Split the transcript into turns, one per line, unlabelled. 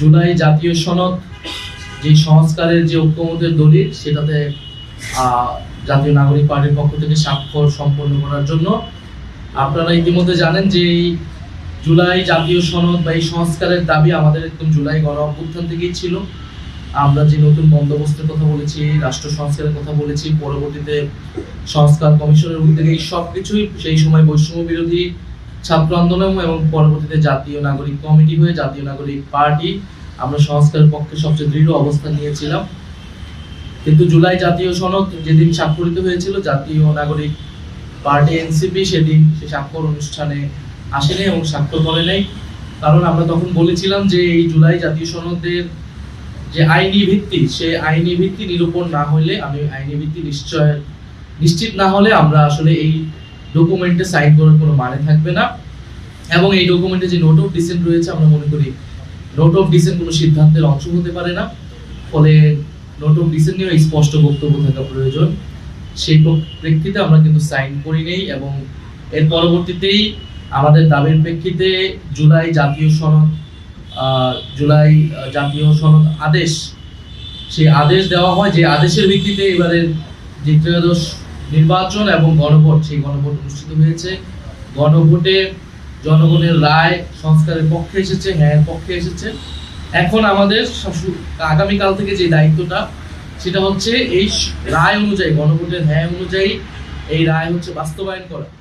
জুলাই জাতীয় সনদ যে সংস্কারের যে ঐক্যমতের দলিল, সেটাতে জাতীয় নাগরিক পার্টির পক্ষ থেকে স্বাক্ষর সম্পন্ন করার জন্য আপনারা ইতিমধ্যে জানেন যে এই জুলাই জাতীয় সনদ বা এই সংস্কারের দাবি আমাদের একদম জুলাই গণ অভ্যুত্থান থেকেই ছিল। আমরা যে নতুন বন্দোবস্তের কথা বলেছি, রাষ্ট্র সংস্কারের কথা বলেছি, পরবর্তীতে সংস্কার কমিশনের উদ্যোগে এই সবকিছুই সেই সময় বৈষম্য বিরোধী ছাত্র আন্দোলন এবং পরবর্তীতে জাতীয় নাগরিক কমিটি হয়ে জাতীয় নাগরিক পার্টি আমরা সংস্কারের পক্ষে সবচেয়ে দৃঢ় অবস্থান নিয়েছিলাম। কিন্তু জুলাই জাতীয় সনদ যেদিন স্বাক্ষরিত হয়েছিল, জাতীয় নাগরিক পার্টি এনসিপি সেদিন সে স্বাক্ষর অনুষ্ঠানে আসেনি এবং স্বাক্ষর করে নাই। কারণ আমরা তখন বলেছিলাম যে এই জুলাই জাতীয় সনদের যে আইনি ভিত্তি, সে আইনি ভিত্তি নিরূপণ না হলে, আইনি ভিত্তি নিশ্চিত না হলে আমরা আসলে এই ডকুমেন্টে সাইন করার কোনো মানে থাকবে না। এবং এই ডকুমেন্টে যে নোট অফ ডিসেন্ট রয়েছে, আমরা মনে করি নোট অফ ডিসেন্ট কোনো সিদ্ধান্তের অংশ হতে পারে না। ফলে নোট অফ ডিসেন্ট নিয়ে স্পষ্ট বক্তব্য থাকা প্রয়োজন। সেই প্রেক্ষিতে আমরা কিন্তু সাইন করি নেই এবং এর পরবর্তীতেই আমাদের দাবির প্রেক্ষিতে জুলাই জাতীয় সনদ আদেশ, সেই আদেশ দেওয়া হয়, যে আদেশের ভিত্তিতে এবারের যে ত্রয়োদশ নির্বাচন এবং গণভোট, সেই গণভোট অনুষ্ঠিত হয়েছে। গণভোটে জনগণের রায় সংস্কারের পক্ষে এসেছে, হ্যাঁ পক্ষে এসেছে। এখন আমাদের আগামীকাল থেকে যে দায়িত্বটা, সেটা হচ্ছে এই রায় অনুযায়ী, গণভোটের হ্যাঁ অনুযায়ী এই রায় হচ্ছে বাস্তবায়ন করা।